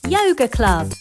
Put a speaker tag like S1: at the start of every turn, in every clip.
S1: Yoga Club.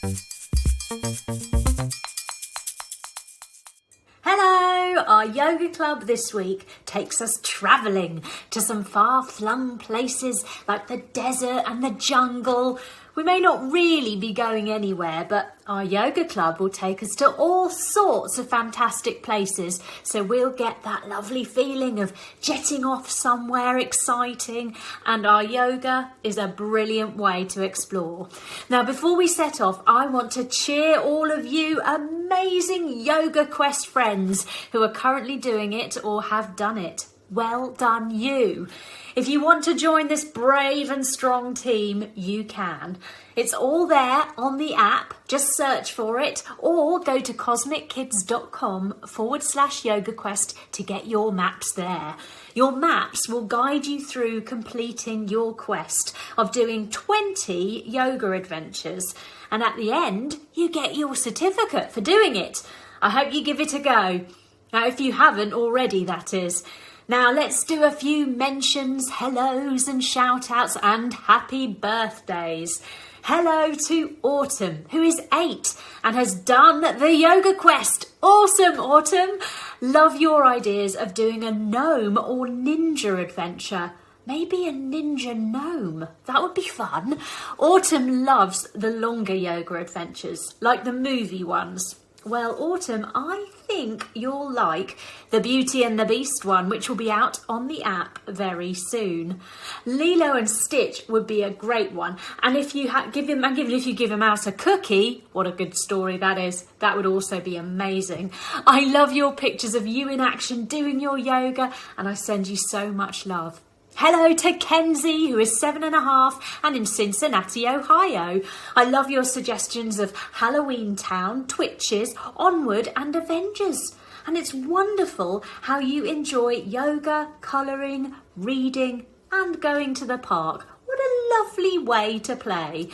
S1: Hello! Our yoga club this week takes us travelling to some far-flung places like the desert and the jungle. We may not really be going anywhere, but our yoga club will take us to all sorts of fantastic places. So we'll get that lovely feeling of jetting off somewhere exciting, and our yoga is a brilliant way to explore. Now, before we set off, I want to cheer all of you amazing Yoga Quest friends who are currently doing it or have done it. Well done you. If you want to join this brave and strong team, you can. It's all there on the app. Just search for it or go to cosmickids.com/yogaquest to get your maps there. Your maps will guide you through completing your quest of doing 20 yoga adventures. And at the end, you get your certificate for doing it. I hope you give it a go. Now, if you haven't already, that is. Now let's do a few mentions, hellos and shout outs and happy birthdays. Hello to Autumn, who is 8 and has done the Yoga Quest. Awesome, Autumn. Love your ideas of doing a gnome or ninja adventure. Maybe a ninja gnome. That would be fun. Autumn loves the longer yoga adventures, like the movie ones. Well, Autumn, I think you'll like the Beauty and the Beast one, which will be out on the app very soon. Lilo and Stitch would be a great one. And if you give him out a cookie, what a good story that is. That would also be amazing. I love your pictures of you in action doing your yoga, and I send you so much love. Hello to Kenzie, who is 7.5 and in Cincinnati, Ohio. I love your suggestions of Halloween Town, Twitches, Onward and Avengers. And it's wonderful how you enjoy yoga, colouring, reading and going to the park. What a lovely way to play.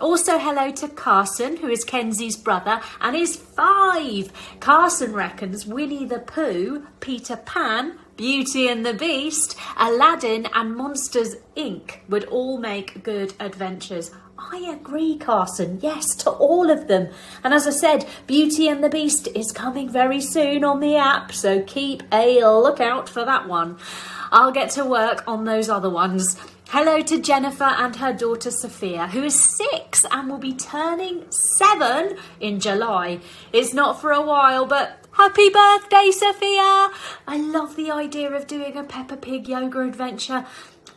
S1: Also hello to Carson, who is Kenzie's brother and is 5. Carson reckons Winnie the Pooh, Peter Pan, Beauty and the Beast, Aladdin and Monsters Inc. would all make good adventures. I agree, Carson. Yes, to all of them. And as I said, Beauty and the Beast is coming very soon on the app, so keep a lookout for that one. I'll get to work on those other ones. Hello to Jennifer and her daughter Sophia, who is 6 and will be turning 7 in July. It's not for a while, but happy birthday, Sophia! I love the idea of doing a Peppa Pig yoga adventure.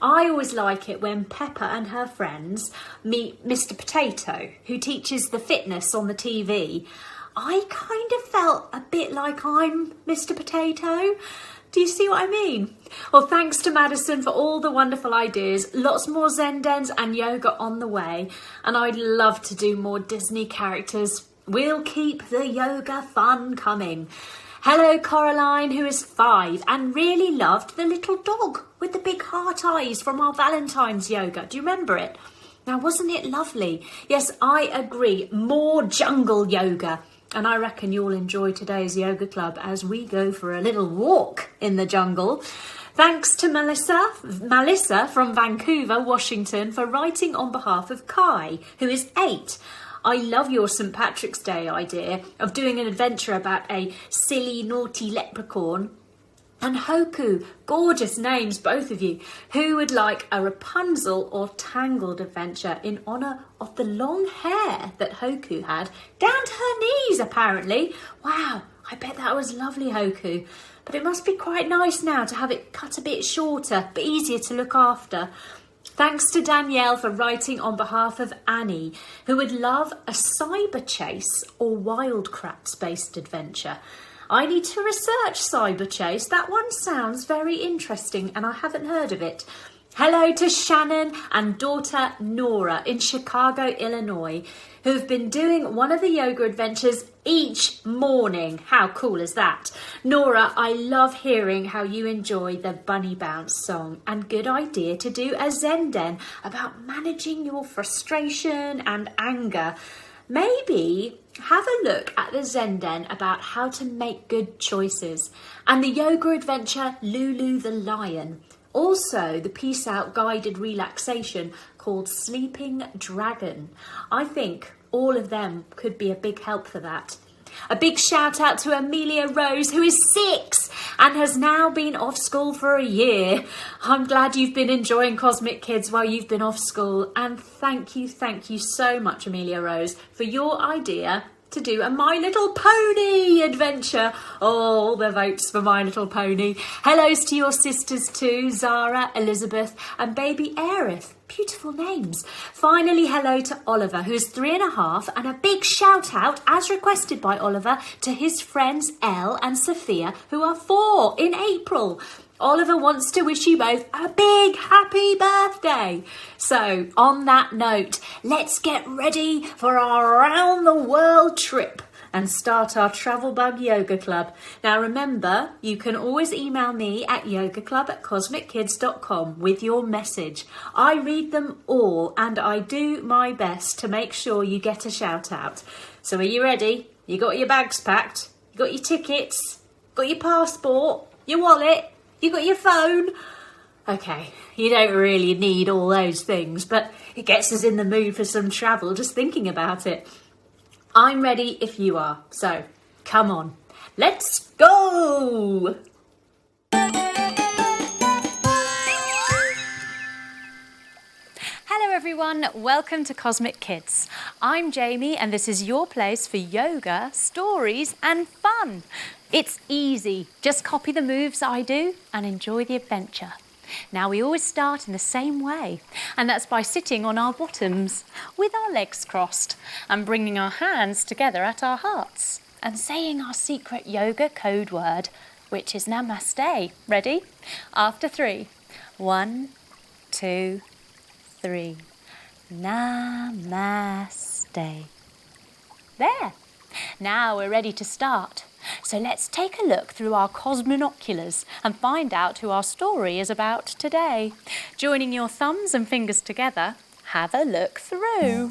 S1: I always like it when Peppa and her friends meet Mr. Potato, who teaches the fitness on the TV. I kind of felt a bit like I'm Mr. Potato. Do you see what I mean? Well, thanks to Madison for all the wonderful ideas. Lots more Zendens and yoga on the way. And I'd love to do more Disney characters. We'll keep the yoga fun coming. Hello, Coraline, who is 5 and really loved the little dog with the big heart eyes from our Valentine's yoga. Do you remember it? Now, wasn't it lovely? Yes, I agree. More jungle yoga. And I reckon you'll enjoy today's yoga club as we go for a little walk in the jungle. Thanks to Melissa from Vancouver, Washington, for writing on behalf of Kai, who is 8. I love your St. Patrick's Day idea of doing an adventure about a silly, naughty leprechaun. And Hoku, gorgeous names, both of you. Who would like a Rapunzel or Tangled adventure in honour of the long hair that Hoku had down to her knees, apparently? Wow, I bet that was lovely, Hoku. But it must be quite nice now to have it cut a bit shorter, but easier to look after. Thanks to Danielle for writing on behalf of Annie, who would love a cyber chase or wildcrafts-based adventure. I need to research cyber chase. That one sounds very interesting and I haven't heard of it. Hello to Shannon and daughter Nora in Chicago, Illinois, who have been doing one of the yoga adventures each morning. How cool is that? Nora, I love hearing how you enjoy the Bunny Bounce song, and good idea to do a Zenden about managing your frustration and anger. Maybe have a look at the Zenden about how to make good choices, and the yoga adventure Lulu the Lion. Also, the Peace Out guided relaxation called Sleeping Dragon. I think all of them could be a big help for that. A big shout out to Amelia Rose, who is 6 and has now been off school for a year. I'm glad you've been enjoying Cosmic Kids while you've been off school. And thank you so much, Amelia Rose, for your idea to do a My Little Pony adventure. All the votes for My Little Pony. Hellos to your sisters too, Zara, Elizabeth and baby Aerith. Beautiful names. Finally, hello to Oliver, who is 3.5, and a big shout out, as requested by Oliver, to his friends Elle and Sophia, who are 4 in April. Oliver wants to wish you both a big happy birthday. So, on that note, let's get ready for our round the world trip and start our Travel Bug Yoga Club. Now remember, you can always email me at yogaclub@cosmickids.com with your message. I read them all and I do my best to make sure you get a shout out. So are you ready? You got your bags packed? You got your tickets? Got your passport? Your wallet? You got your phone? Okay, you don't really need all those things, but it gets us in the mood for some travel just thinking about it. I'm ready if you are, so come on, let's go!
S2: Hello everyone, welcome to Cosmic Kids. I'm Jamie and this is your place for yoga, stories and fun. It's easy, just copy the moves I do and enjoy the adventure. Now we always start in the same way, and that's by sitting on our bottoms with our legs crossed and bringing our hands together at our hearts and saying our secret yoga code word, which is Namaste. Ready? After 3. 1, 2, 3. Namaste. There. Now we're ready to start. So let's take a look through our cosmonoculars and find out who our story is about today. Joining your thumbs and fingers together, have a look through.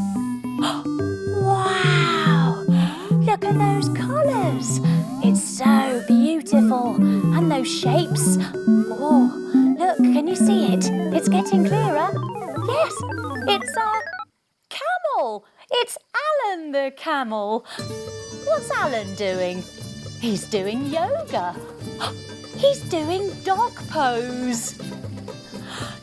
S2: Wow! Look at those colours. It's so beautiful. And those shapes. Oh, look, can you see it? It's getting clearer. Yes, it's a camel. It's Alan the camel. What's Alan doing? He's doing yoga. He's doing dog pose.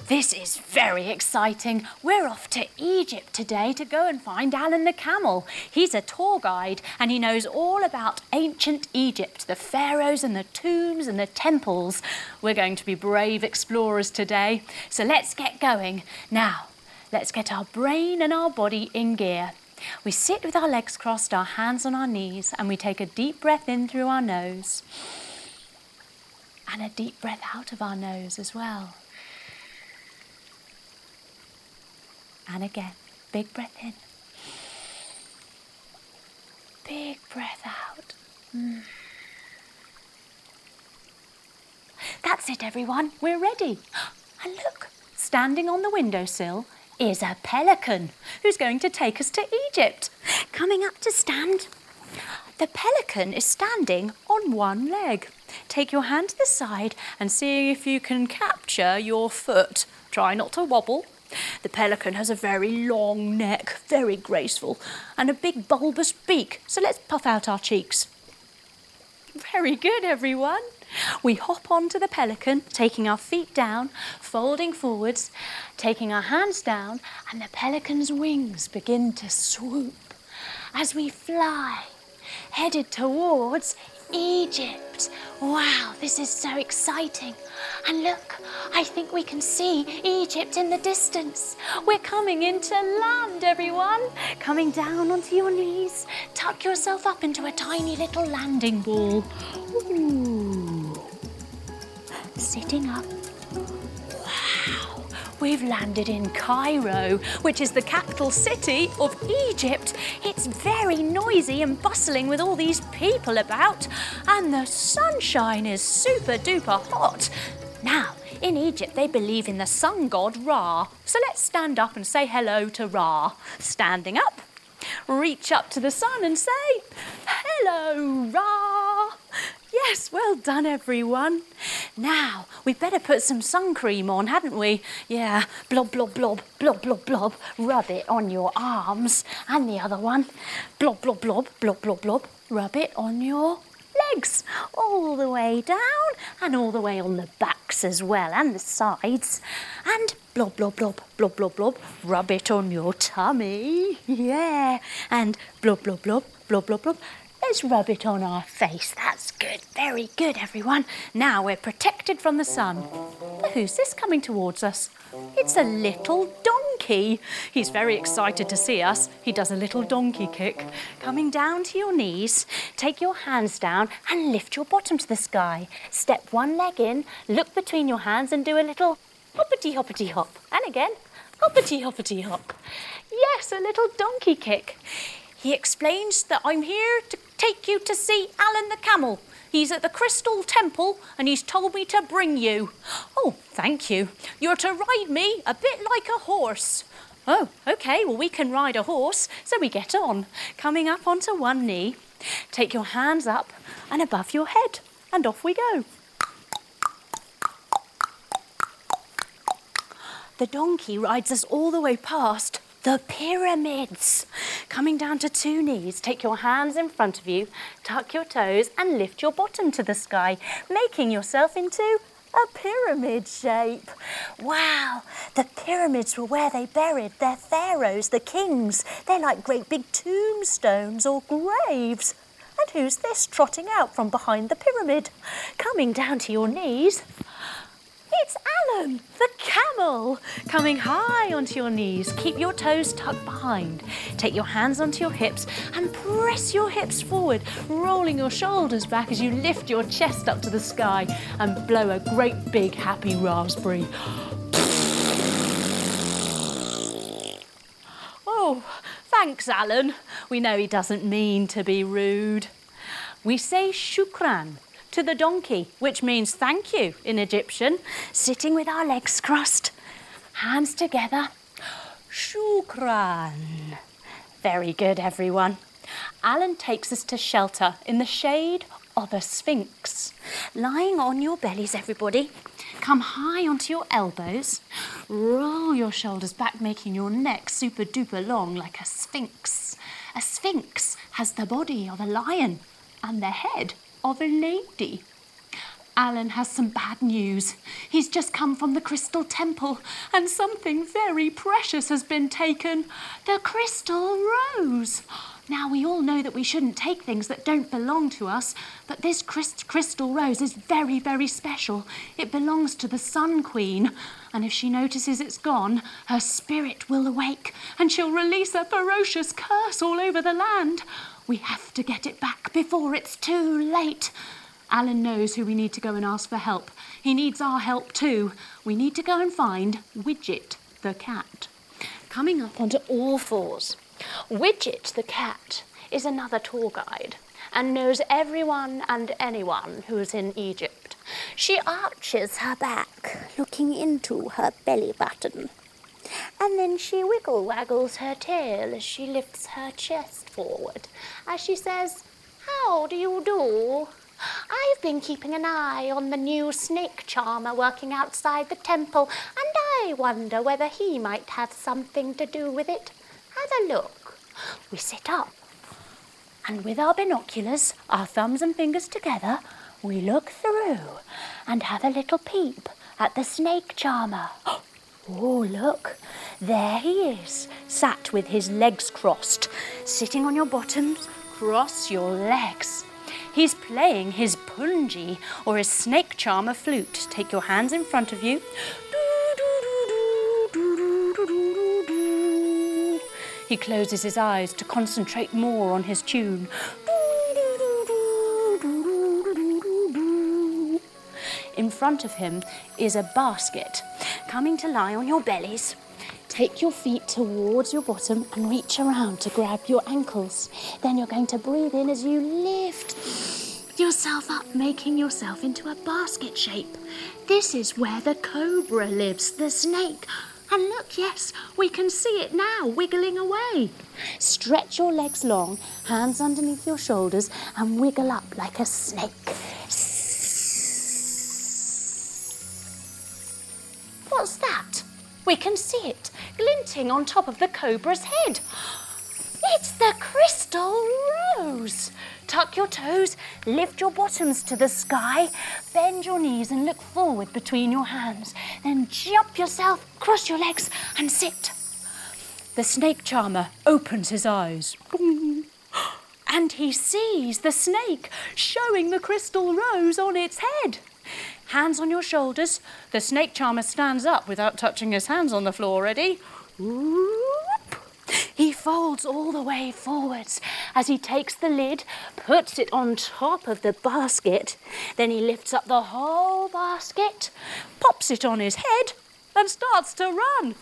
S2: This is very exciting. We're off to Egypt today to go and find Alan the camel. He's a tour guide and he knows all about ancient Egypt, the pharaohs and the tombs and the temples. We're going to be brave explorers today. So let's get going. Now, let's get our brain and our body in gear. We sit with our legs crossed, our hands on our knees, and we take a deep breath in through our nose and a deep breath out of our nose as well. And again, big breath in, big breath out. That's it, everyone. We're ready. And look, standing on the windowsill is a pelican who's going to take us to Egypt. Coming up to stand. The pelican is standing on one leg. Take your hand to the side and see if you can capture your foot. Try not to wobble. The pelican has a very long neck, very graceful, and a big bulbous beak. So let's puff out our cheeks. Very good, everyone. We hop onto the pelican, taking our feet down, folding forwards, taking our hands down, and the pelican's wings begin to swoop as we fly, headed towards Egypt. Wow, this is so exciting. And look, I think we can see Egypt in the distance. We're coming into land, everyone. Coming down onto your knees. Tuck yourself up into a tiny little landing ball. Ooh. Sitting up. Wow, we've landed in Cairo, which is the capital city of Egypt. It's very noisy and bustling with all these people about, and the sunshine is super duper hot. Now, in Egypt, they believe in the sun god Ra. So let's stand up and say hello to Ra. Standing up, reach up to the sun and say, hello, Ra. Yes, well done, everyone. Now, we'd better put some sun cream on, hadn't we? Yeah, blob, blob, blob, blob, blob, blob. Rub it on your arms. And the other one. Blob, blob, blob, blob, blob, blob. Rub it on your legs. All the way down and all the way on the backs as well and the sides. And blob, blob, blob, blob, blob, blob. Rub it on your tummy. Yeah. And blob, blob, blob, blob, blob, blob. Let's rub it on our face. That's good. Very good, everyone. Now we're protected from the sun. Who's this coming towards us? It's a little donkey. He's very excited to see us. He does a little donkey kick. Coming down to your knees, take your hands down and lift your bottom to the sky. Step one leg in, look between your hands and do a little hoppity hoppity hop. And again, hoppity hoppity hop. Yes, a little donkey kick. He explains that I'm here to take you to see Alan the Camel. He's at the Crystal Temple and he's told me to bring you. Oh, thank you. You're to ride me a bit like a horse. Oh, OK, well, we can ride a horse, so we get on. Coming up onto one knee, take your hands up and above your head, and off we go. The donkey rides us all the way past the pyramids. Coming down to two knees, take your hands in front of you, tuck your toes and lift your bottom to the sky, making yourself into a pyramid shape. Wow, the pyramids were where they buried their pharaohs, the kings. They're like great big tombstones or graves. And who's this trotting out from behind the pyramid? Coming down to your knees, it's Alan, the camel. Coming high onto your knees, keep your toes tucked behind. Take your hands onto your hips and press your hips forward, rolling your shoulders back as you lift your chest up to the sky and blow a great big happy raspberry. Oh, thanks, Alan. We know he doesn't mean to be rude. We say shukran to the donkey, which means thank you in Egyptian, sitting with our legs crossed, hands together. Shukran. Very good, everyone. Alan takes us to shelter in the shade of a sphinx. Lying on your bellies, everybody. Come high onto your elbows. Roll your shoulders back, making your neck super duper long like a sphinx. A sphinx has the body of a lion and the head of a lady. Alan has some bad news. He's just come from the Crystal Temple and something very precious has been taken. The crystal rose. Now, we all know that we shouldn't take things that don't belong to us, but this crystal rose is very, very special. It belongs to the Sun Queen, and if she notices it's gone, her spirit will awake and she'll release a ferocious curse all over the land. We have to get it back before it's too late. Alan knows who we need to go and ask for help. He needs our help too. We need to go and find Widget the Cat. Coming up onto all fours, Widget the Cat is another tour guide and knows everyone and anyone who's in Egypt. She arches her back, looking into her belly button. And then she wiggle-waggles her tail as she lifts her chest forward, as she says, "How do you do? I've been keeping an eye on the new snake charmer working outside the temple, and I wonder whether he might have something to do with it. Have a look." We sit up, and with our binoculars, our thumbs and fingers together, we look through and have a little peep at the snake charmer. Oh, look, there he is, sat with his legs crossed. Sitting on your bottoms, cross your legs. He's playing his punji, or his snake charmer flute. Take your hands in front of you. He closes his eyes to concentrate more on his tune. In front of him is a basket. Coming to lie on your bellies, take your feet towards your bottom and reach around to grab your ankles. Then you're going to breathe in as you lift yourself up, making yourself into a basket shape. This is where the cobra lives, the snake. And look, yes, we can see it now, wiggling away. Stretch your legs long, hands underneath your shoulders, and wiggle up like a snake. What's that? We can see it, glinting on top of the cobra's head. It's the crystal rose. Tuck your toes, lift your bottoms to the sky, bend your knees and look forward between your hands. Then jump yourself, cross your legs and sit. The snake charmer opens his eyes. And he sees the snake showing the crystal rose on its head. Hands on your shoulders. The snake charmer stands up without touching his hands on the floor. Ready? Whoop. He folds all the way forwards as he takes the lid, puts it on top of the basket. Then he lifts up the whole basket, pops it on his head and starts to run.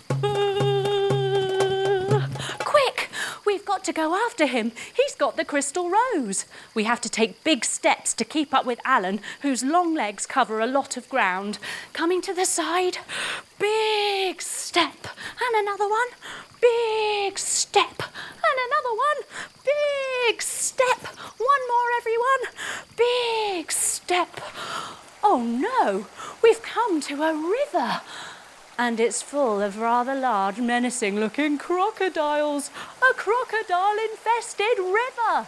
S2: Quick! We've got to go after him. He's got the crystal rose. We have to take big steps to keep up with Alan, whose long legs cover a lot of ground. Coming to the side, big step, and another one, big step, and another one, big step. One more, everyone, big step. Oh no, we've come to a river. And it's full of rather large, menacing-looking crocodiles. A crocodile-infested river.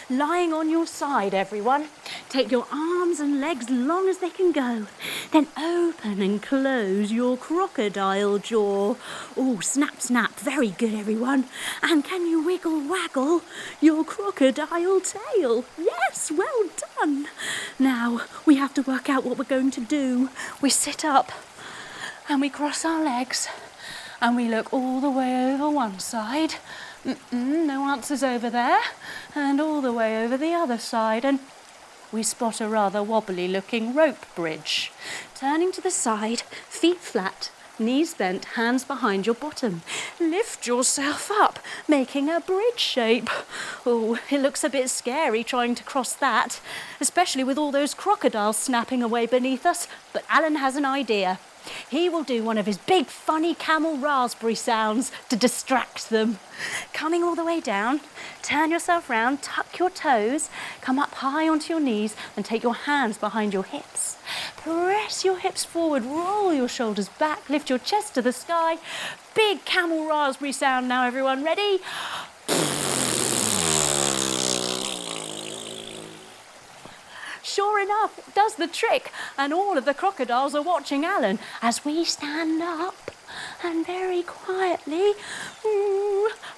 S2: Lying on your side, everyone. Take your arms and legs long as they can go. Then open and close your crocodile jaw. Oh, snap, snap. Very good, everyone. And can you wiggle, waggle your crocodile tail? Yes, well done. Now, we have to work out what we're going to do. We sit up. And we cross our legs and we look all the way over one side. No answers over there. And all the way over the other side. And we spot a rather wobbly looking rope bridge. Turning to the side, feet flat, knees bent, hands behind your bottom. Lift yourself up, making a bridge shape. Oh, it looks a bit scary trying to cross that, especially with all those crocodiles snapping away beneath us. But Alan has an idea. He will do one of his big, funny camel raspberry sounds to distract them. Coming all the way down, turn yourself round, tuck your toes, come up high onto your knees and take your hands behind your hips. Press your hips forward, roll your shoulders back, lift your chest to the sky. Big camel raspberry sound now, everyone. Ready? Sure enough, it does the trick, and all of the crocodiles are watching Alan as we stand up and very quietly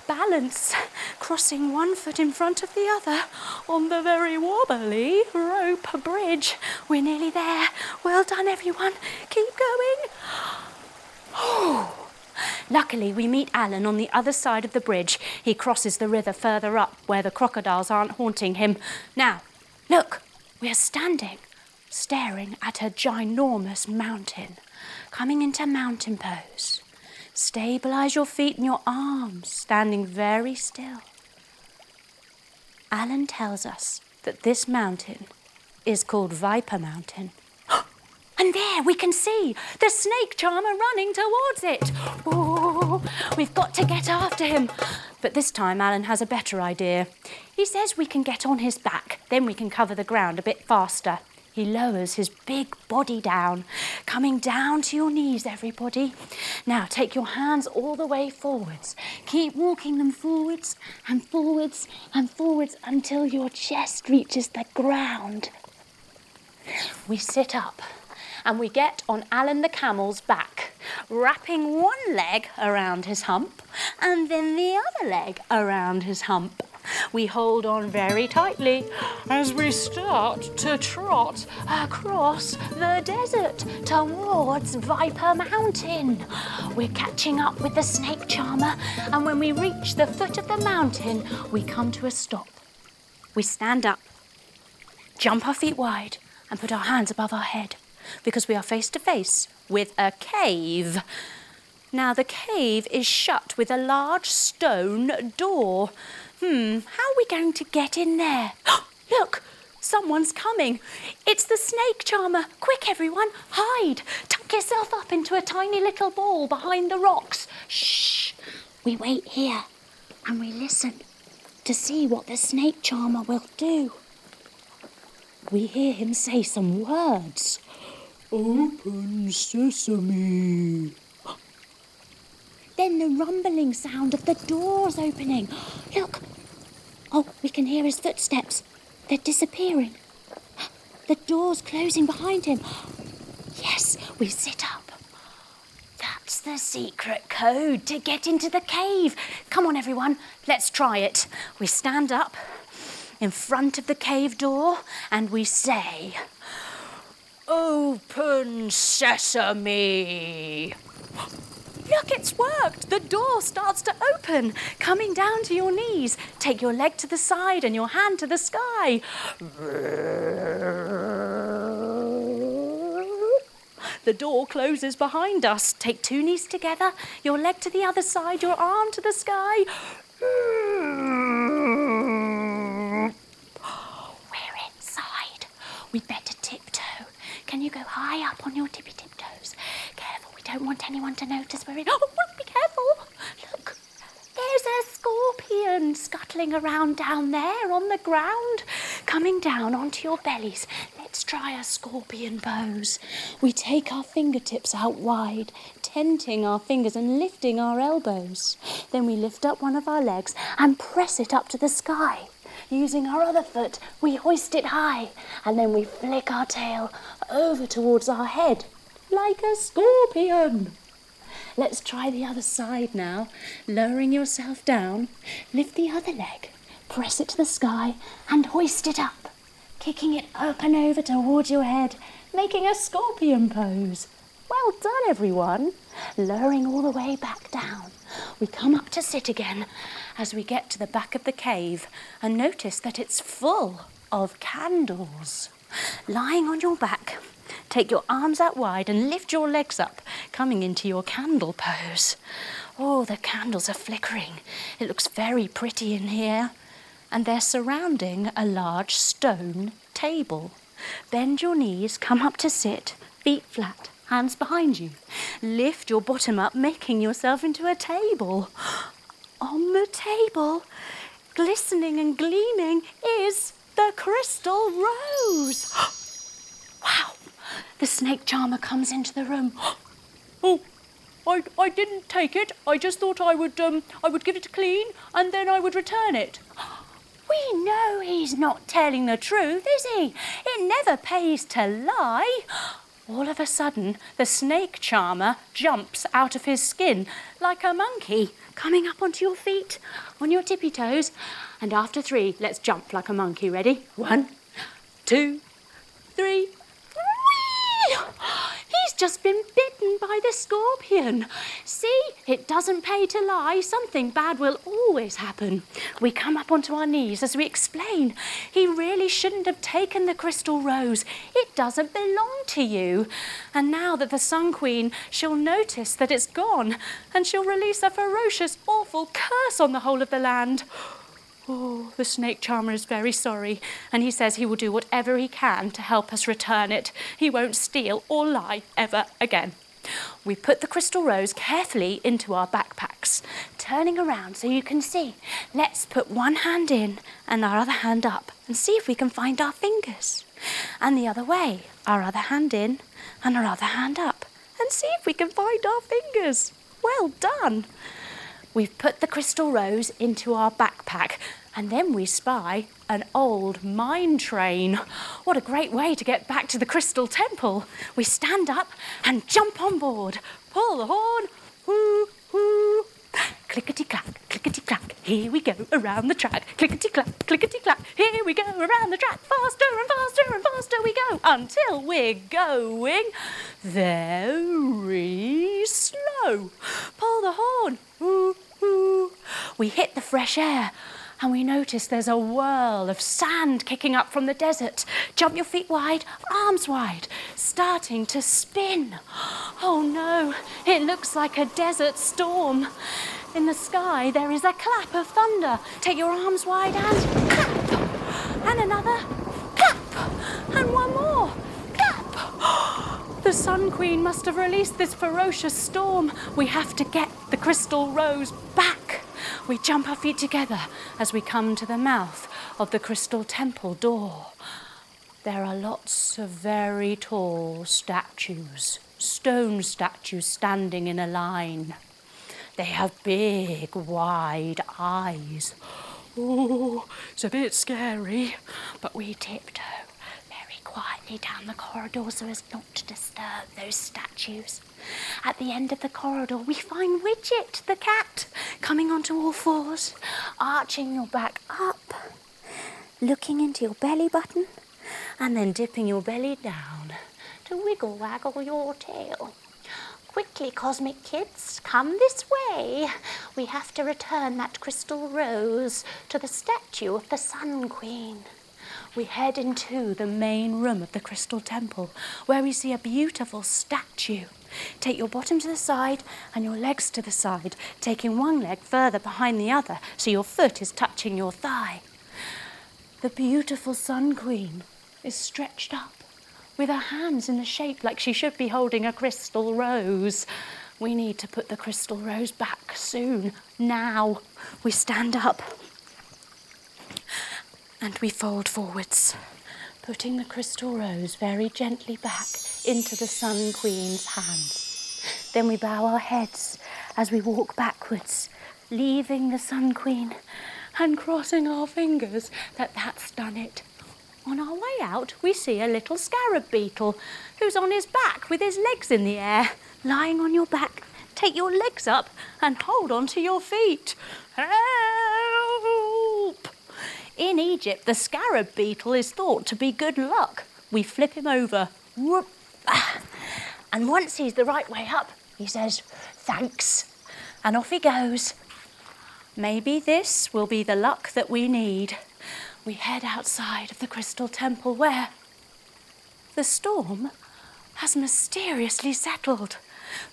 S2: balance, crossing one foot in front of the other on the very wobbly rope bridge. We're nearly there. Well done, everyone. Keep going. Luckily, we meet Alan on the other side of the bridge. He crosses the river further up where the crocodiles aren't haunting him. Now, look. We are standing, staring at a ginormous mountain, coming into mountain pose. Stabilise your feet and your arms, standing very still. Alan tells us that this mountain is called Viper Mountain. And there we can see the snake charmer running towards it. Oh, we've got to get after him. But this time Alan has a better idea. He says we can get on his back, then we can cover the ground a bit faster. He lowers his big body down, coming down to your knees, everybody. Now take your hands all the way forwards. Keep walking them forwards and forwards and forwards until your chest reaches the ground. We sit up. And we get on Alan the camel's back, wrapping one leg around his hump and then the other leg around his hump. We hold on very tightly as we start to trot across the desert towards Viper Mountain. We're catching up with the snake charmer, and when we reach the foot of the mountain, we come to a stop. We stand up, jump our feet wide and put our hands above our head, because we are face to face with a cave. Now the cave is shut with a large stone door. How are we going to get in there? Look, Someone's coming. It's the snake charmer. Quick, everyone, hide. Tuck yourself up into a tiny little ball behind the rocks. Shh. We wait here and we listen to see what the snake charmer will do. We hear him say some words. Open sesame. Then the rumbling sound of the doors opening. Look. Oh, we can hear his footsteps. They're disappearing. The door's closing behind him. Yes, we sit up. That's the secret code to get into the cave. Come on, everyone, let's try it. We stand up in front of the cave door and we say, Open sesame. Look, it's worked. The door starts to open. Coming down to your knees. Take your leg to the side and your hand to the sky. The door closes behind us. Take 2 knees together, your leg to the other side, your arm to the sky. We're inside. We'd better tiptoe. Can you go high up on your tippy tiptoes? Careful, we don't want anyone to notice we're in. Oh, be careful. Look, there's a scorpion scuttling around down there on the ground. Coming down onto your bellies. Let's try a scorpion pose. We take our fingertips out wide, tenting our fingers and lifting our elbows. Then we lift up one of our legs and press it up to the sky. Using our other foot, we hoist it high, and then we flick our tail over towards our head, like a scorpion. Let's try the other side now. Lowering yourself down, lift the other leg, press it to the sky, and hoist it up, kicking it up and over towards your head, making a scorpion pose. Well done, everyone. Lowering all the way back down. We come up to sit again as we get to the back of the cave and notice that it's full of candles. Lying on your back, take your arms out wide and lift your legs up, coming into your candle pose. Oh, the candles are flickering. It looks very pretty in here. And they're surrounding a large stone table. Bend your knees, come up to sit, feet flat, hands behind you. Lift your bottom up, making yourself into a table. On the table, glistening and gleaming, is the crystal rose. Wow! The snake charmer comes into the room. Oh, I didn't take it. I just thought I would give it a clean and then I would return it. We know he's not telling the truth, is he? It never pays to lie. All of a sudden, the snake charmer jumps out of his skin like a monkey, coming up onto your feet, on your tippy toes. And after 3, let's jump like a monkey. Ready? 1, 2, 3. Whee! He's just been bitten by the scorpion. See, it doesn't pay to lie. Something bad will always happen. We come up onto our knees as we explain. He really shouldn't have taken the crystal rose. It doesn't belong to you. And now that the Sun Queen, she'll notice that it's gone and she'll release a ferocious, awful curse on the whole of the land. Oh, the snake charmer is very sorry, and he says he will do whatever he can to help us return it. He won't steal or lie ever again. We put the crystal rose carefully into our backpacks, turning around so you can see. Let's put one hand in and our other hand up and see if we can find our fingers. And the other way, our other hand in and our other hand up and see if we can find our fingers. Well done. We've put the crystal rose into our backpack and then we spy an old mine train. What a great way to get back to the Crystal Temple. We stand up and jump on board. Pull the horn. Whoo, whoo. Clickety-clack, clickety-clack. Here we go around the track. Clickety-clack, clickety-clack. Here we go around the track. Faster and faster and faster we go until we're going very slow. Pull the horn. Whoo, whoo. We hit the fresh air. And we notice there's a whirl of sand kicking up from the desert. Jump your feet wide, arms wide, starting to spin. Oh no, it looks like a desert storm. In the sky there is a clap of thunder. Take your arms wide and clap. And another clap. And one more. Clap. The Sun Queen must have released this ferocious storm. We have to get the crystal rose back. We jump our feet together as we come to the mouth of the crystal temple door. There are lots of very tall statues, stone statues standing in a line. They have big, wide eyes. Oh, it's a bit scary, but we tiptoe very quietly down the corridor so as not to disturb those statues. At the end of the corridor, we find Widget the cat coming onto all fours, arching your back up, looking into your belly button, and then dipping your belly down to wiggle waggle your tail. Quickly, cosmic kids, come this way. We have to return that crystal rose to the statue of the Sun Queen. We head into the main room of the crystal temple where we see a beautiful statue. Take your bottom to the side and your legs to the side, taking one leg further behind the other so your foot is touching your thigh. The beautiful Sun Queen is stretched up with her hands in the shape like she should be holding a crystal rose. We need to put the crystal rose back soon. Now we stand up and we fold forwards, putting the crystal rose very gently back into the Sun Queen's hands. Then we bow our heads as we walk backwards, leaving the Sun Queen and crossing our fingers that that's done it. On our way out, we see a little scarab beetle who's on his back with his legs in the air. Lying on your back, take your legs up and hold on to your feet. Help! In Egypt, the scarab beetle is thought to be good luck. We flip him over. Whoop. And once he's the right way up, he says, thanks. And off he goes. Maybe this will be the luck that we need. We head outside of the crystal temple where the storm has mysteriously settled.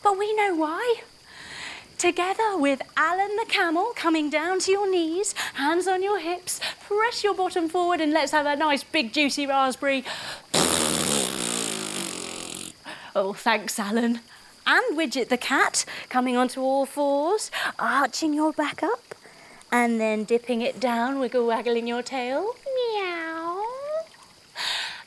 S2: But we know why. Together with Alan the camel coming down to your knees, hands on your hips, press your bottom forward and let's have a nice big juicy raspberry. Oh, thanks, Alan. And Widget the cat coming onto all fours, arching your back up. And then dipping it down, wiggle waggling your tail. Meow.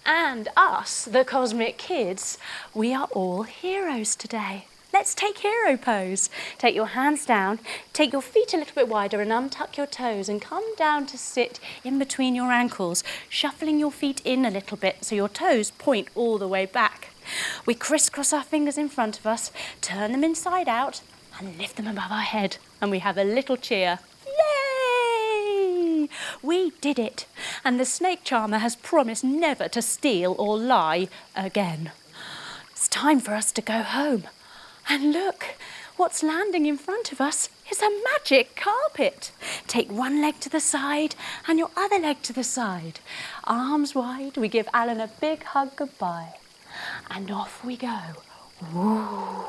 S2: And us, the cosmic kids, we are all heroes today. Let's take hero pose. Take your hands down, take your feet a little bit wider and untuck your toes and come down to sit in between your ankles, shuffling your feet in a little bit so your toes point all the way back. We crisscross our fingers in front of us, turn them inside out and lift them above our head. And we have a little cheer. Yay! We did it. And the snake charmer has promised never to steal or lie again. It's time for us to go home. And look, what's landing in front of us is a magic carpet. Take one leg to the side and your other leg to the side. Arms wide, we give Alan a big hug goodbye. And off we go. Woo!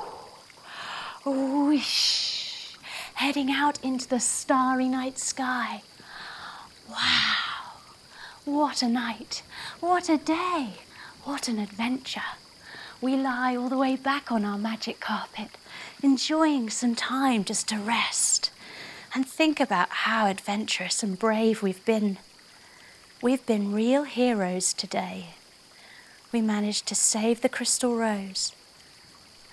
S2: Whoosh! Heading out into the starry night sky. Wow! What a night! What a day! What an adventure! We lie all the way back on our magic carpet, enjoying some time just to rest and think about how adventurous and brave we've been. We've been real heroes today. We managed to save the crystal rose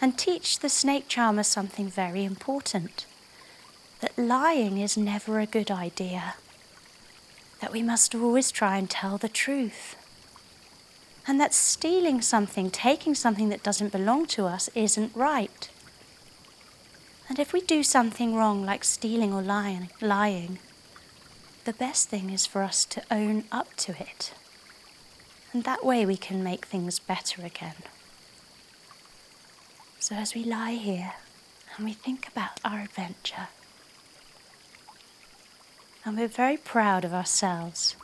S2: and teach the snake charmer something very important, that lying is never a good idea, that we must always try and tell the truth, and that stealing something, taking something that doesn't belong to us isn't right. And if we do something wrong like stealing or lying, the best thing is for us to own up to it. And that way we can make things better again. So as we lie here and we think about our adventure, and we're very proud of ourselves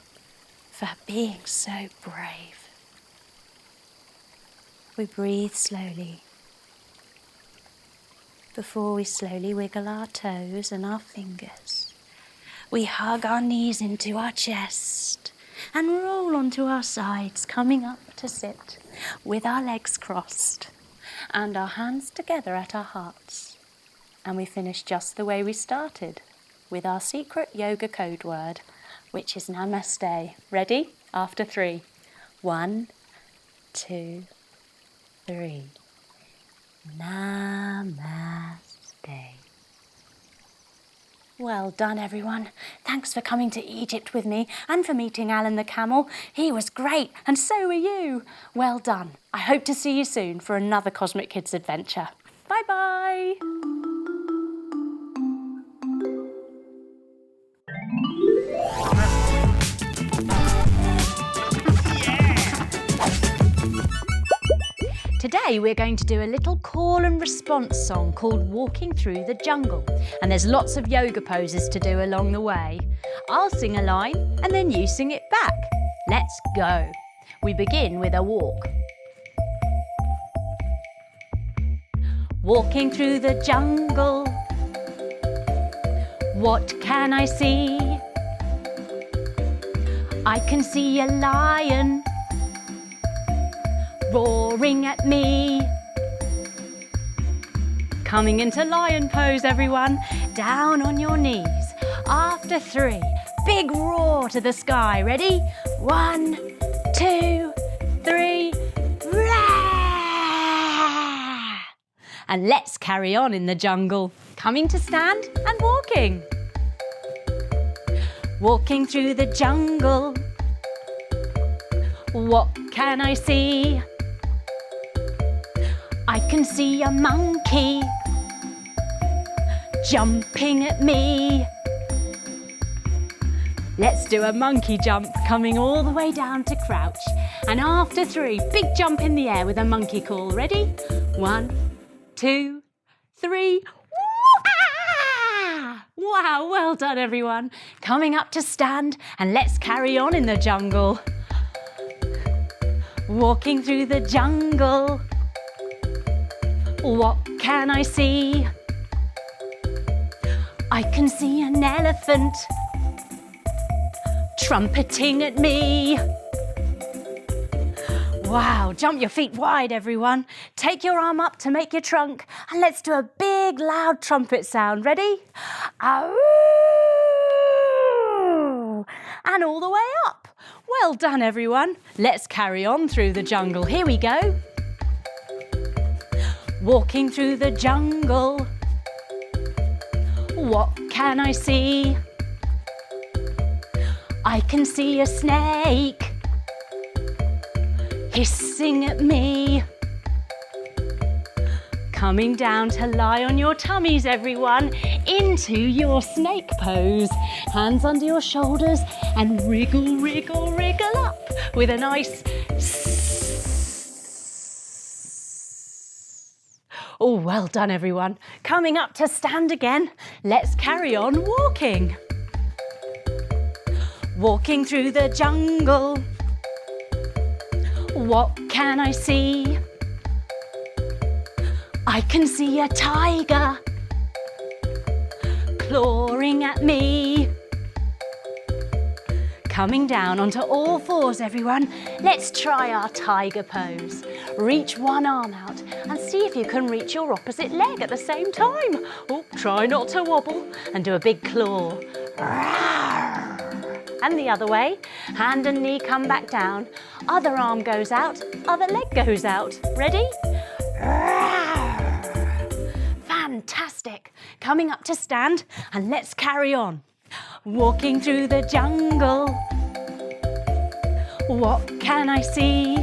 S2: for being so brave, we breathe slowly before we slowly wiggle our toes and our fingers. We hug our knees into our chest and roll onto our sides, coming up to sit with our legs crossed and our hands together at our hearts. And we finish just the way we started, with our secret yoga code word, which is Namaste. Ready? After 3. 1, 2, 3. Namaste. Well done, everyone. Thanks for coming to Egypt with me and for meeting Alan the camel. He was great, and so were you. Well done. I hope to see you soon for another Cosmic Kids adventure. Bye-bye. Today we're going to do a little call and response song called Walking Through the Jungle, and there's lots of yoga poses to do along the way. I'll sing a line and then you sing it back. Let's go. We begin with a walk. Walking through the jungle, what can I see? I can see a lion roaring at me. Coming into lion pose, everyone. Down on your knees. After 3, big roar to the sky. Ready? 1, 2, 3. Rah! And let's carry on in the jungle. Coming to stand and walking. Walking through the jungle. What can I see? I can see a monkey jumping at me. Let's do a monkey jump, coming all the way down to crouch. And after 3, big jump in the air with a monkey call. Ready? 1, 2, 3. Wah! Wow, well done, everyone. Coming up to stand, and let's carry on in the jungle. Walking through the jungle. What can I see? I can see an elephant trumpeting at me. Wow, jump your feet wide, everyone. Take your arm up to make your trunk, and let's do a big, loud trumpet sound. Ready? Awoo! And all the way up. Well done, everyone. Let's carry on through the jungle. Here we go. Walking through the jungle, what can I see? I can see a snake hissing at me. Coming down to lie on your tummies, everyone, into your snake pose. Hands under your shoulders and wriggle, wriggle, wriggle up with a nice Oh, well done, everyone. Coming up to stand again. Let's carry on walking. Walking through the jungle. What can I see? I can see a tiger clawing at me. Coming down onto all 4s, everyone. Let's try our tiger pose. Reach one arm out and see if you can reach your opposite leg at the same time. Oh, try not to wobble and do a big claw. And the other way. Hand and knee come back down. Other arm goes out, other leg goes out. Ready? Fantastic. Coming up to stand, and let's carry on. Walking through the jungle. What can I see?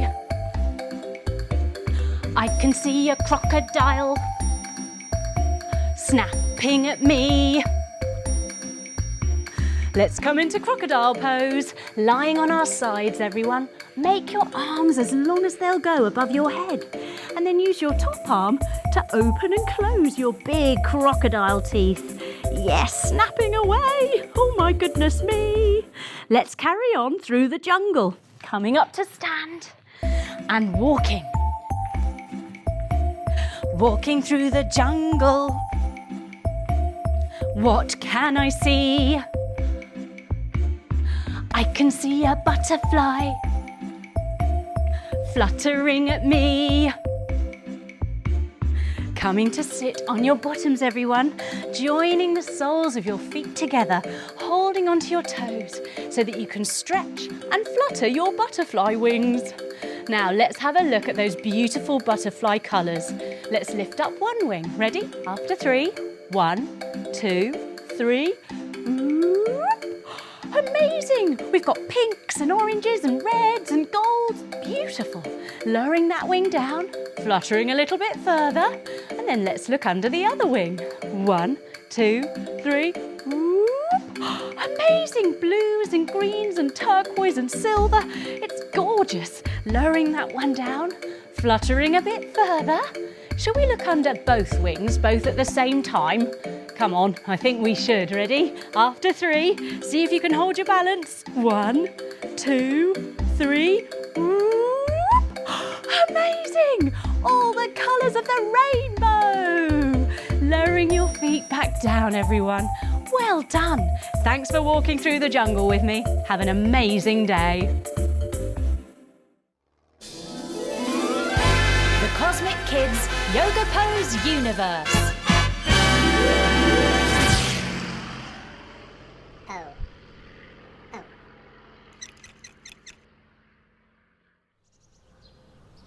S2: I can see a crocodile snapping at me. Let's come into crocodile pose, lying on our sides, everyone. Make your arms as long as they'll go above your head, and then use your top arm to open and close your big crocodile teeth. Yes, snapping away. Oh my goodness me. Let's carry on through the jungle. Coming up to stand and walking. Walking through the jungle. What can I see? I can see a butterfly fluttering at me. Coming to sit on your bottoms, everyone, joining the soles of your feet together, holding onto your toes so that you can stretch and flutter your butterfly wings. Now let's have a look at those beautiful butterfly colours. Let's lift up one wing. Ready? After 3. 1, 2, 3. Amazing! We've got pinks and oranges and reds and golds. Beautiful. Lowering that wing down, fluttering a little bit further, and then let's look under the other wing. 1, 2, 3. Amazing! Blues and greens and turquoise and silver. It's gorgeous. Lowering that one down, fluttering a bit further. Shall we look under both wings, both at the same time? Come on, I think we should. Ready? After 3, see if you can hold your balance. 1, 2, 3. Amazing! All the colours of the rainbow! Lowering your feet back down, everyone. Well done. Thanks for walking through the jungle with me. Have an amazing day.
S1: The Cosmic Kids Yoga Pose Universe.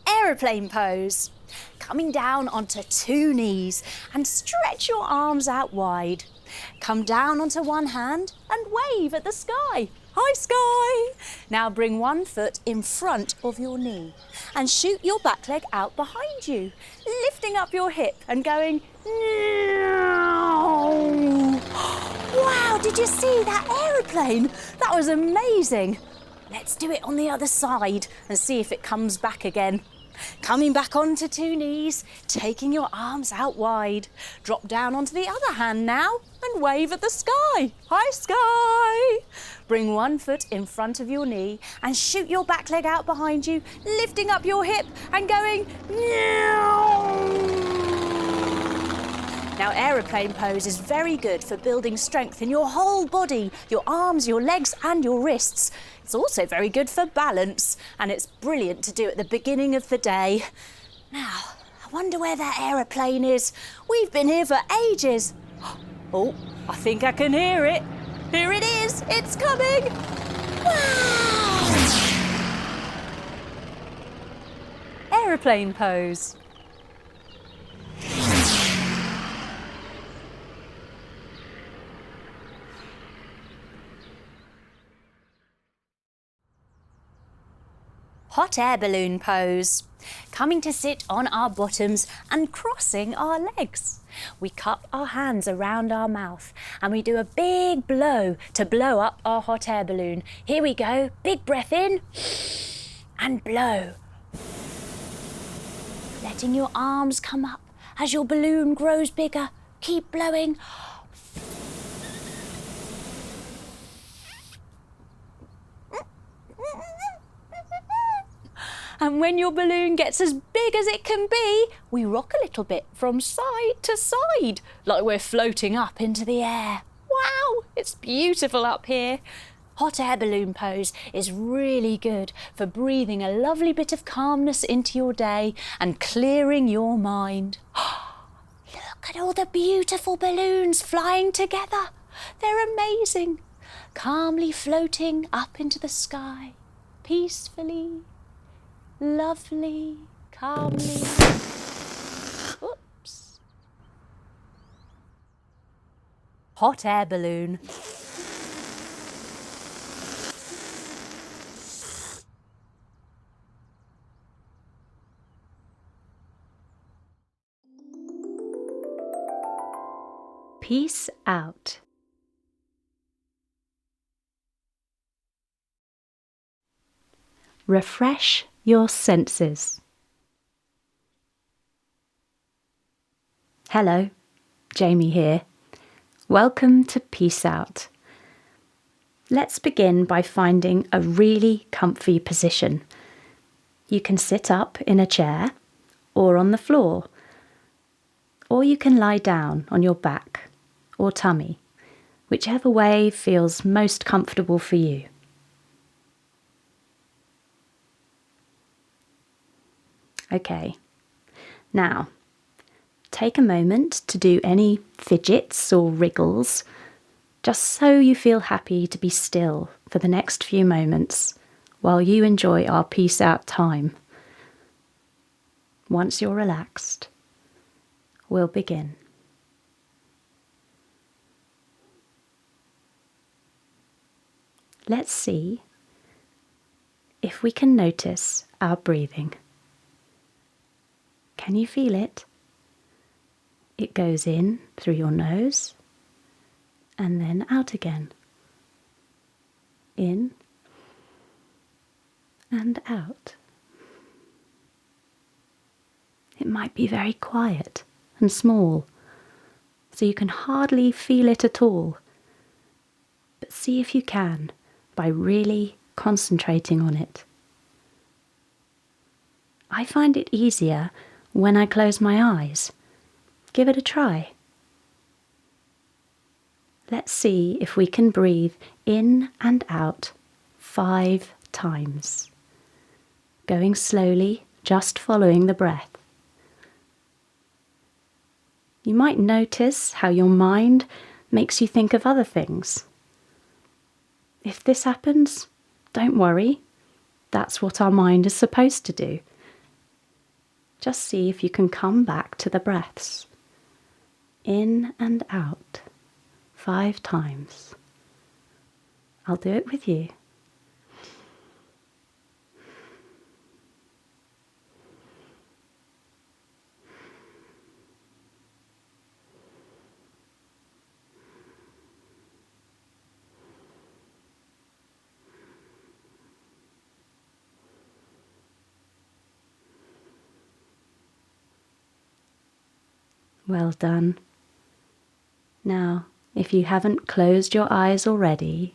S2: Aeroplane pose. Coming down onto 2 knees and stretch your arms out wide. Come down onto one hand and wave at the sky. Hi, sky! Now bring one foot in front of your knee and shoot your back leg out behind you, lifting up your hip and going. Wow, did you see that aeroplane? That was amazing. Let's do it on the other side and see if it comes back again. Coming back onto 2 knees, taking your arms out wide. Drop down onto the other hand now and wave at the sky. Hi, sky! Bring one foot in front of your knee and shoot your back leg out behind you, lifting up your hip and going. Now, aeroplane pose is very good for building strength in your whole body, your arms, your legs and your wrists. It's also very good for balance, and it's brilliant to do at the beginning of the day. Now, I wonder where that aeroplane is. We've been here for ages. Oh, I think I can hear it. Here it is. It's coming. Wow! Aeroplane pose. Hot air balloon pose. Coming to sit on our bottoms and crossing our legs. We cup our hands around our mouth and we do a big blow to blow up our hot air balloon. Here we go. Big breath in and blow. Letting your arms come up as your balloon grows bigger. Keep blowing. And when your balloon gets as big as it can be, we rock a little bit from side to side, like we're floating up into the air. Wow, it's beautiful up here. Hot air balloon pose is really good for breathing a lovely bit of calmness into your day and clearing your mind. Look at all the beautiful balloons flying together. They're amazing. Calmly floating up into the sky, peacefully. Lovely, calmly. Oops. Hot air balloon. Peace out. Refresh your senses. Hello, Jamie here. Welcome to Peace Out. Let's begin by finding a really comfy position. You can sit up in a chair or on the floor, or you can lie down on your back or tummy, whichever way feels most comfortable for you. Okay, now take a moment to do any fidgets or wriggles, just so you feel happy to be still for the next few moments while you enjoy our peace out time. Once you're relaxed, we'll begin. Let's see if we can notice our breathing. Can you feel it? It goes in through your nose and then out again. In and out. It might be very quiet and small, so you can hardly feel it at all. But see if you can by really concentrating on it. I find it easier when I close my eyes. Give it a try. Let's see if we can breathe in and out 5 times, going slowly, just following the breath. You might notice how your mind makes you think of other things. If this happens, don't worry. That's what our mind is supposed to do. Just see if you can come back to the breaths. In and out 5 times. I'll do it with you. Well done. Now, if you haven't closed your eyes already,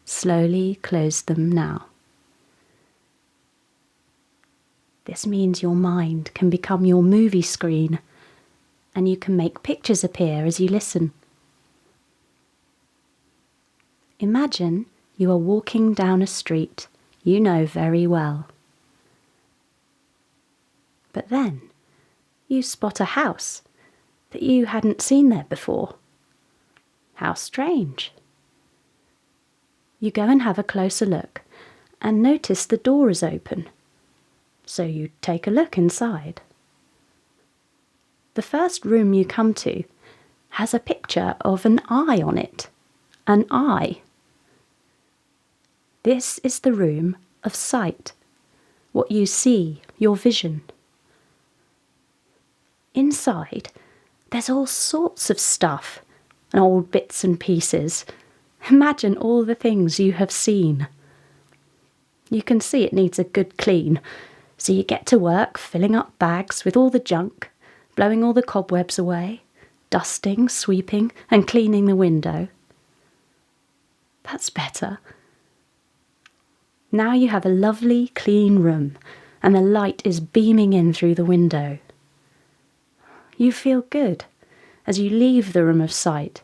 S2: slowly close them now. This means your mind can become your movie screen, and you can make pictures appear as you listen. Imagine you are walking down a street you know very well. But then you spot a house that you hadn't seen there before. How strange. You go and have a closer look and notice the door is open. So you take a look inside. The first room you come to has a picture of an eye on it. An eye. This is the room of sight, what you see, your vision. Inside, there's all sorts of stuff and old bits and pieces. Imagine all the things you have seen. You can see it needs a good clean, so you get to work filling up bags with all the junk, blowing all the cobwebs away, dusting, sweeping and cleaning the window. That's better. Now you have a lovely clean room and the light is beaming in through the window. You feel good as you leave the room of sight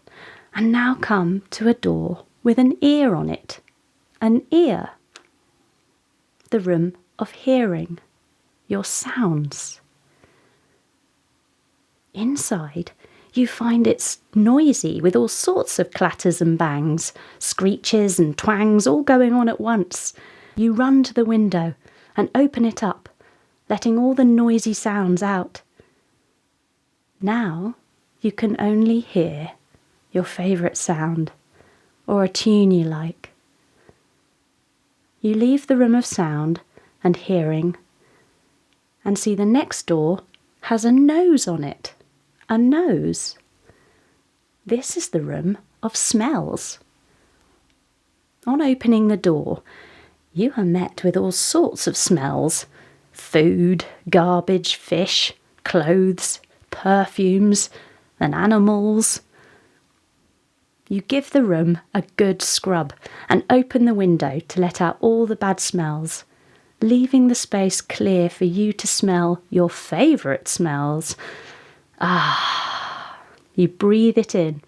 S2: and now come to a door with an ear on it. An ear. The room of hearing, your sounds. Inside, you find it's noisy with all sorts of clatters and bangs, screeches and twangs all going on at once. You run to the window and open it up, letting all the noisy sounds out. Now you can only hear your favourite sound or a tune you like. You leave the room of sound and hearing and see the next door has a nose on it. A nose. This is the room of smells. On opening the door, you are met with all sorts of smells. Food, garbage, fish, clothes, perfumes, and animals. You give the room a good scrub and open the window to let out all the bad smells, leaving the space clear for you to smell your favourite smells. Ah, you breathe it in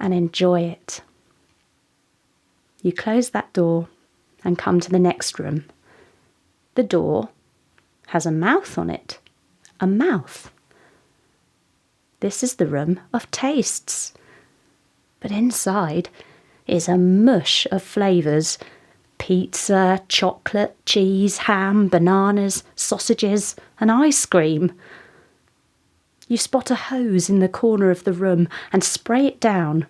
S2: and enjoy it. You close that door and come to the next room. The door has a mouth on it. A mouth. This is the room of tastes. But inside is a mush of flavours. Pizza, chocolate, cheese, ham, bananas, sausages, and ice cream. You spot a hose in the corner of the room and spray it down,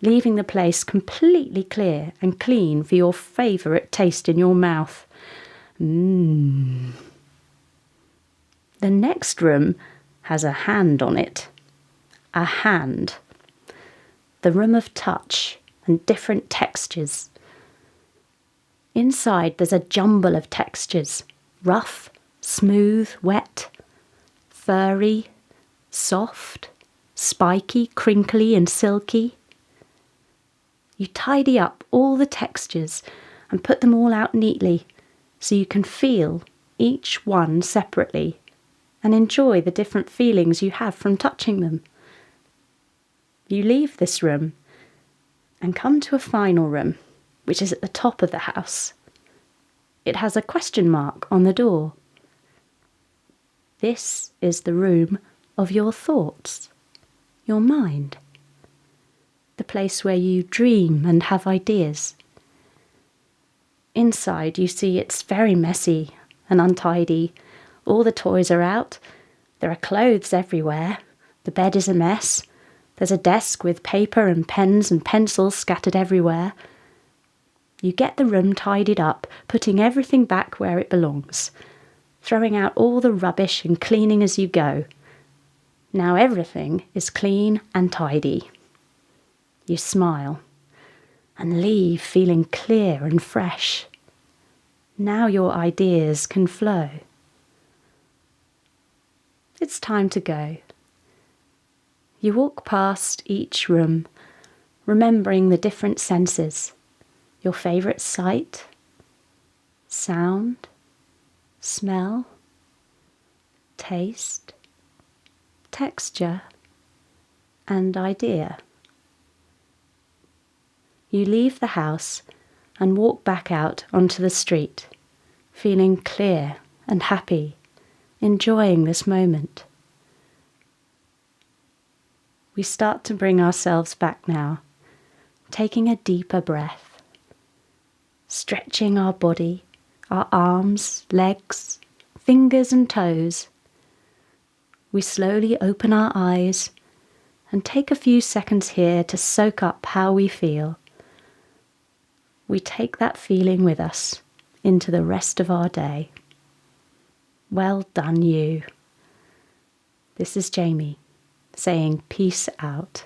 S2: leaving the place completely clear and clean for your favourite taste in your mouth. The next room has a hand on it. A hand. The room of touch and different textures. Inside there's a jumble of textures. Rough, smooth, wet, furry, soft, spiky, crinkly and silky. You tidy up all the textures and put them all out neatly so you can feel each one separately and enjoy the different feelings you have from touching them. You leave this room and come to a final room, which is at the top of the house. It has a question mark on the door. This is the room of your thoughts, your mind, the place where you dream and have ideas. Inside you see it's very messy and untidy. All the toys are out. There are clothes everywhere. The bed is a mess. There's a desk with paper and pens and pencils scattered everywhere. You get the room tidied up, putting everything back where it belongs, throwing out all the rubbish and cleaning as you go. Now everything is clean and tidy. You smile and leave feeling clear and fresh. Now your ideas can flow. It's time to go. You walk past each room, remembering the different senses, your favourite sight, sound, smell, taste, texture, and idea. You leave the house and walk back out onto the street, feeling clear and happy, enjoying this moment. We start to bring ourselves back now, taking a deeper breath, stretching our body, our arms, legs, fingers and toes. We slowly open our eyes and take a few seconds here to soak up how we feel. We take that feeling with us into the rest of our day. Well done, you. This is Jamie saying peace out.